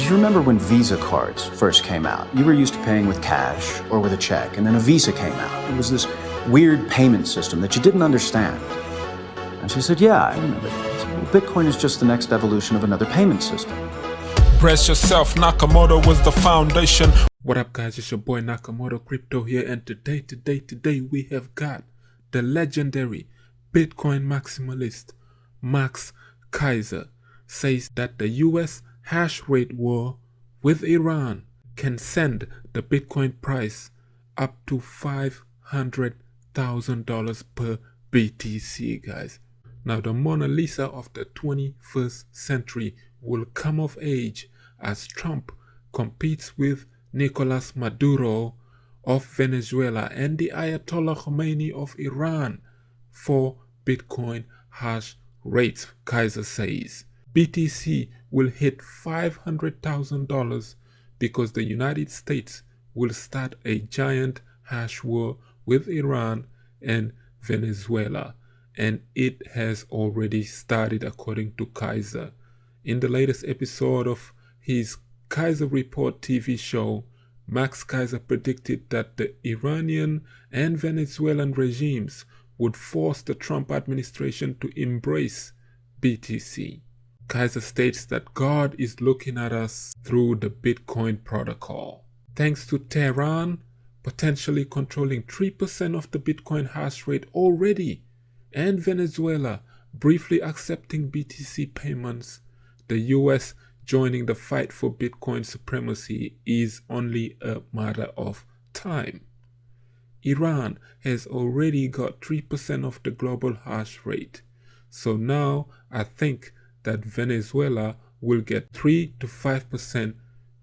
Do you remember when Visa cards first came out? You were used to paying with cash or with a check, and then a Visa came out. It was this weird payment system that you didn't understand. And she said, yeah, I remember that. Well, Bitcoin is just the next evolution of another payment system. Brace yourself, Nakamoto was the foundation. What up, guys? It's your boy Nakamoto Crypto here, and today we have got the legendary Bitcoin maximalist Max Keiser says that the US hash rate war with Iran can send the Bitcoin price up to $500,000 per BTC, guys. Now, the Mona Lisa of the 21st century will come of age as Trump competes with Nicolas Maduro of Venezuela and the Ayatollah Khomeini of Iran for Bitcoin hash rates, Keiser says. BTC will hit $500,000 because the United States will start a giant hash war with Iran and Venezuela, and it has already started, according to Keiser. In the latest episode of his Keiser Report TV show, Max Keiser predicted that the Iranian and Venezuelan regimes would force the Trump administration to embrace BTC. Keiser states that God is looking at us through the Bitcoin protocol. Thanks to Tehran potentially controlling 3% of the Bitcoin hash rate already, and Venezuela briefly accepting BTC payments, the US joining the fight for Bitcoin supremacy is only a matter of time. Iran has already got 3% of the global hash rate, so now I think that Venezuela will get 3 to 5%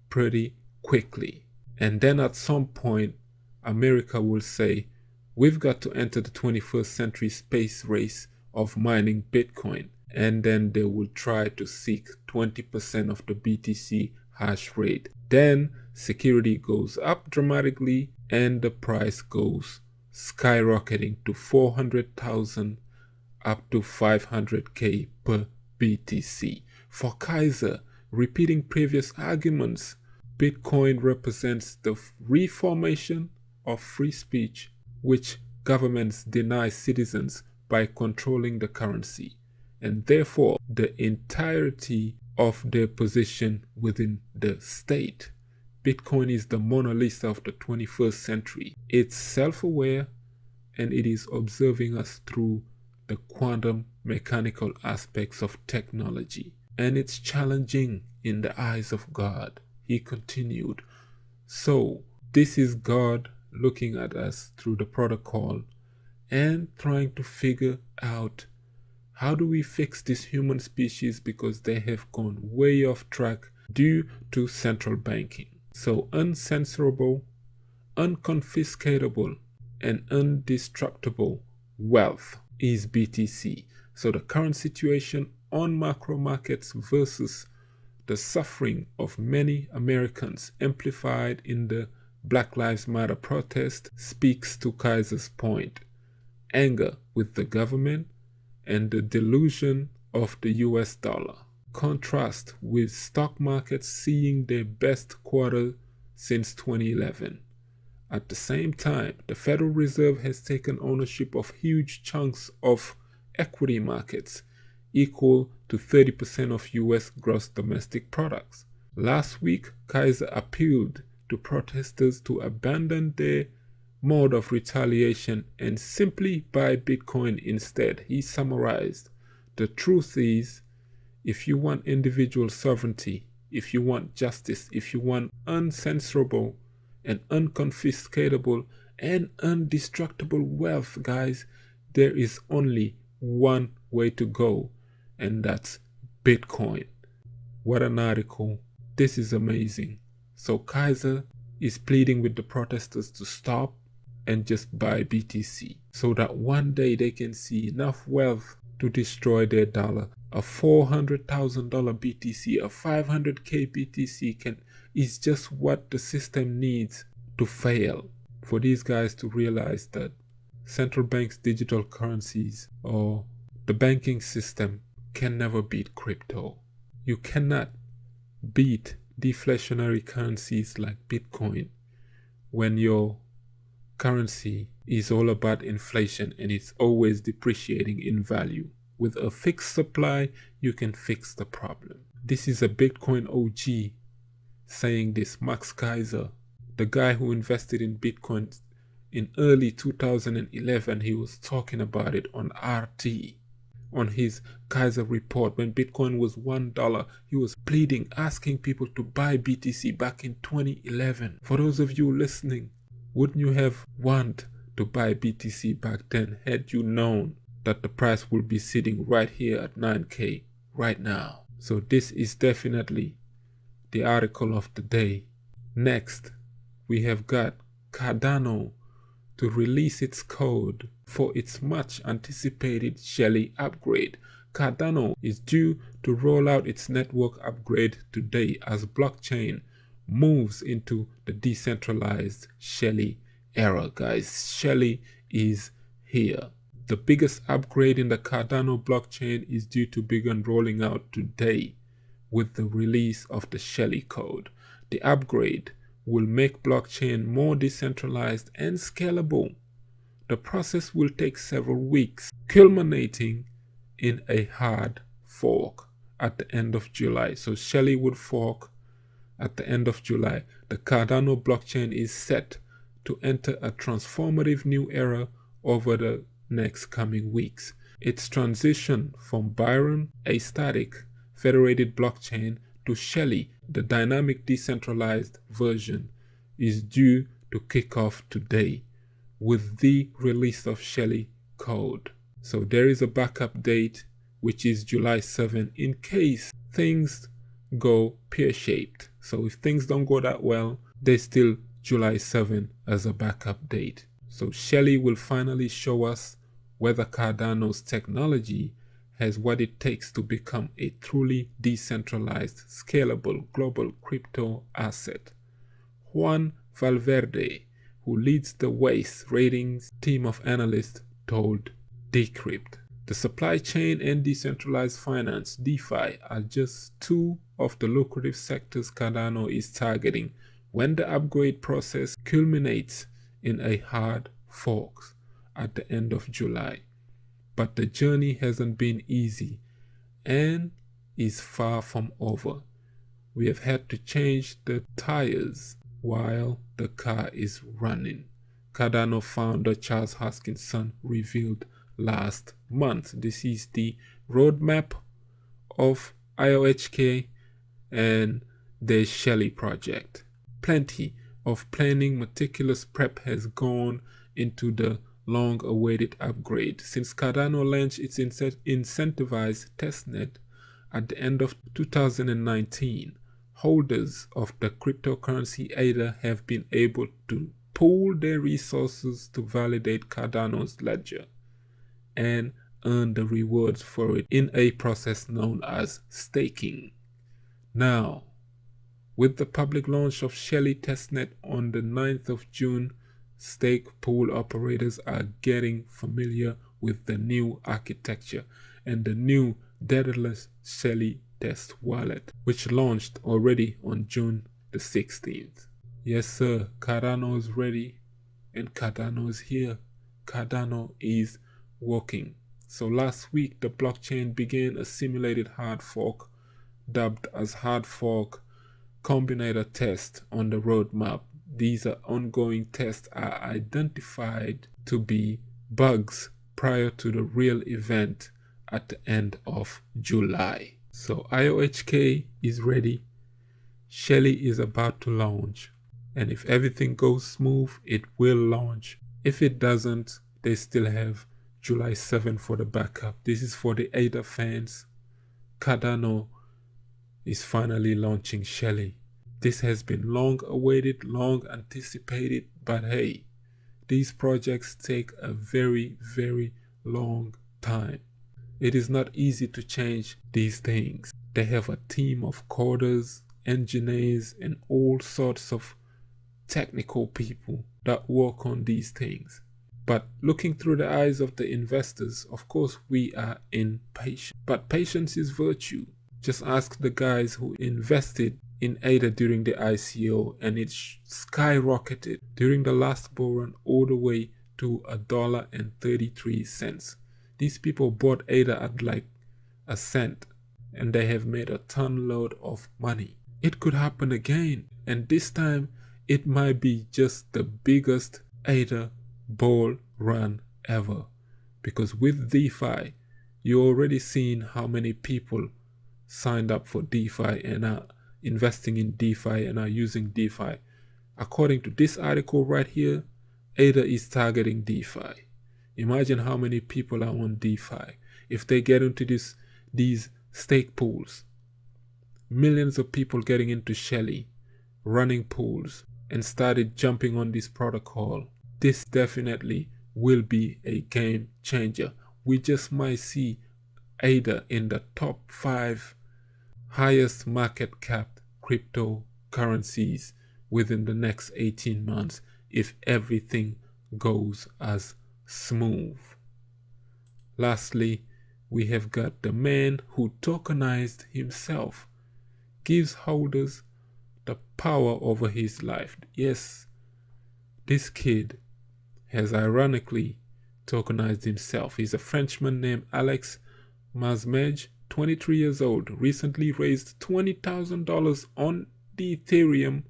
pretty quickly. And then at some point, America will say, we've got to enter the 21st century space race of mining Bitcoin. And then they will try to seek 20% of the BTC hash rate. Then security goes up dramatically and the price goes skyrocketing to 400,000 up to 500K per BTC. For Keiser, repeating previous arguments, Bitcoin represents the reformation of free speech, which governments deny citizens by controlling the currency, and therefore the entirety of their position within the state. Bitcoin is the Mona Lisa of the 21st century. It's self-aware and it is observing us through the quantum mechanical aspects of technology. And it's challenging in the eyes of God, he continued. So this is God looking at us through the protocol and trying to figure out, how do we fix this human species, because they have gone way off track due to central banking. So uncensorable, unconfiscatable, and undestructible wealth is BTC. So the current situation on macro markets versus the suffering of many Americans amplified in the Black Lives Matter protest speaks to Keiser's point. Anger with the government and the delusion of the US dollar. Contrast with stock markets seeing their best quarter since 2011. At the same time, the Federal Reserve has taken ownership of huge chunks of equity markets, equal to 30% of US gross domestic products. Last week, Keiser appealed to protesters to abandon their mode of retaliation and simply buy Bitcoin instead. He summarized, the truth is, if you want individual sovereignty, if you want justice, if you want uncensorable and unconfiscatable and undestructible wealth, guys, there is only one way to go, and that's Bitcoin. What an article. This is amazing. So Keiser is pleading with the protesters to stop and just buy BTC so that one day they can see enough wealth to destroy their dollar. A $400,000 BTC, a 500K BTC is just what the system needs to fail. For these guys to realize that central banks' digital currencies or the banking system can never beat crypto. You cannot beat deflationary currencies like Bitcoin when your currency is all about inflation and it's always depreciating in value. With a fixed supply, you can fix the problem. This is a Bitcoin OG saying this, Max Keiser, the guy who invested in Bitcoin in early 2011. He was talking about it on RT, on his Keiser report. When Bitcoin was $1, he was pleading, asking people to buy BTC back in 2011. For those of you listening, wouldn't you have wanted to buy BTC back then had you known that the price will be sitting right here at 9K right now? So this is definitely the article of the day. Next, we have got Cardano to release its code for its much anticipated Shelley upgrade. Cardano is due to roll out its network upgrade today as blockchain moves into the decentralized Shelley era. Guys, Shelley is here. The biggest upgrade in the Cardano blockchain is due to begin rolling out today with the release of the Shelley code. The upgrade will make blockchain more decentralized and scalable. The process will take several weeks, culminating in a hard fork at the end of July. So Shelley would fork at the end of July. The Cardano blockchain is set to enter a transformative new era over the next coming weeks. Its transition from Byron, a static federated blockchain, to Shelley, the dynamic decentralized version, is due to kick off today with the release of Shelley code. So there is a backup date, which is July 7, in case things go pear-shaped. So if things don't go that well, there's still July 7 as a backup date. So Shelley will finally show us whether Cardano's technology has what it takes to become a truly decentralized, scalable global crypto asset. Juan Valverde, who leads the Waste Ratings team of analysts, told Decrypt, the supply chain and decentralized finance, DeFi, are just two of the lucrative sectors Cardano is targeting when the upgrade process culminates in a hard fork at the end of July. But the journey hasn't been easy and is far from over. We have had to change the tires while the car is running, Cardano founder Charles Hoskinson revealed last month. This is the roadmap of IOHK and the Shelley project. Plenty of planning, meticulous prep has gone into the long-awaited upgrade. Since Cardano launched its incentivized testnet at the end of 2019, holders of the cryptocurrency ADA have been able to pool their resources to validate Cardano's ledger and earn the rewards for it in a process known as staking. Now, with the public launch of Shelley testnet on the 9th of June, stake pool operators are getting familiar with the new architecture and the new daedalus Shelley test wallet, which launched already on June the 16th. Yes sir, Cardano is ready and Cardano is here. Cardano is working. So last week the blockchain began a simulated hard fork dubbed as hard fork combinator test on the roadmap. These are ongoing tests are identified to be bugs prior to the real event at the end of July. So IOHK is ready. Shelley is about to launch. And if everything goes smooth, it will launch. If it doesn't, they still have July 7 for the backup. This is for the ADA fans. Cardano is finally launching Shelley. This has been long awaited, long anticipated, but hey, these projects take a very, very long time. It is not easy to change these things. They have a team of coders, engineers, and all sorts of technical people that work on these things. But looking through the eyes of the investors, of course, we are impatient. But patience is virtue. Just ask the guys who invested in ADA during the ICO, and it skyrocketed during the last bull run all the way to $1.33. These people bought ADA at like a cent, and they have made a ton load of money. It could happen again, and this time it might be just the biggest ADA bull run ever, because with DeFi, you're already seeing how many people signed up for DeFi and are investing in DeFi and are using DeFi. According to this article right here, ADA is targeting DeFi. Imagine how many people are on DeFi. If they get into these stake pools, millions of people getting into Shelley, running pools, and started jumping on this protocol, this definitely will be a game changer. We just might see ADA in the top 5 highest market cap cryptocurrencies within the next 18 months if everything goes as smooth. Lastly, we have got the man who tokenized himself, gives holders the power over his life. Yes, this kid has ironically tokenized himself. He's a Frenchman named Alex Masmej, 23 years old, recently raised $20,000 on the Ethereum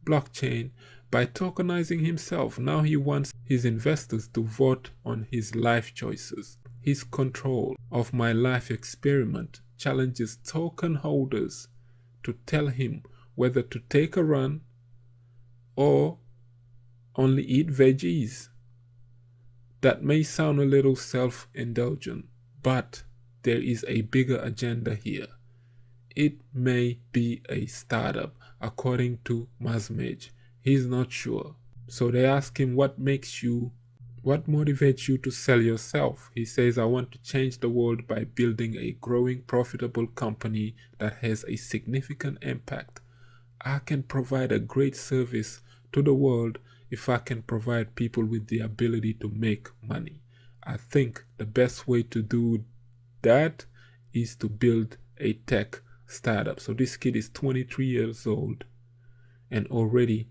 blockchain by tokenizing himself. Now he wants his investors to vote on his life choices. His control of my life experiment challenges token holders to tell him whether to take a run or only eat veggies. That may sound a little self-indulgent, but there is a bigger agenda here. It may be a startup, according to Masmej. He's not sure. So they ask him, what motivates you to sell yourself? He says, I want to change the world by building a growing, profitable company that has a significant impact. I can provide a great service to the world if I can provide people with the ability to make money. I think the best way to do that is to build a tech startup. So this kid is 23 years old and already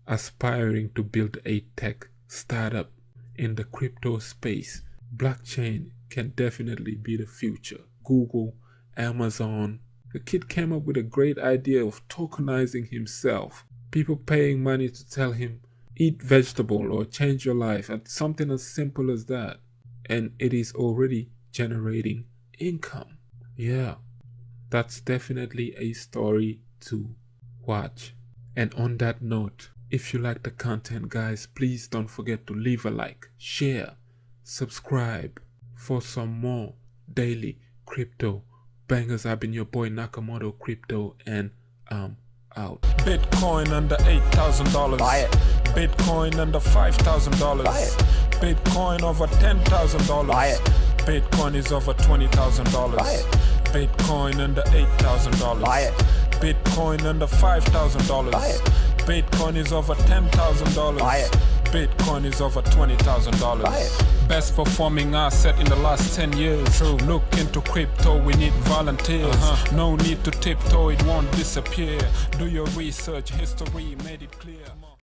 aspiring to build a tech startup in the crypto space. Blockchain can definitely be the future. Google, Amazon. The kid came up with a great idea of tokenizing himself. People paying money to tell him, eat vegetable or change your life, and something as simple as that. And it is already generating income. Yeah, that's definitely a story to watch. And on that note, if you like the content, guys, please don't forget to leave a like, share, subscribe for some more daily crypto bangers. I've been your boy Nakamoto Crypto, and I'm out. Bitcoin under $8,000. Buy it. Bitcoin under $5,000. Buy it. Bitcoin over $10,000. Buy it. Bitcoin is over $20,000. Buy it. Bitcoin under $8,000. Buy it. Bitcoin under $5,000. Buy it. Bitcoin is over $10,000. Buy it. Bitcoin is over $20,000. Buy it. Best performing asset in the last 10 years. True. Look into crypto, we need volunteers. No need to tiptoe, it won't disappear. Do your research, history made it clear.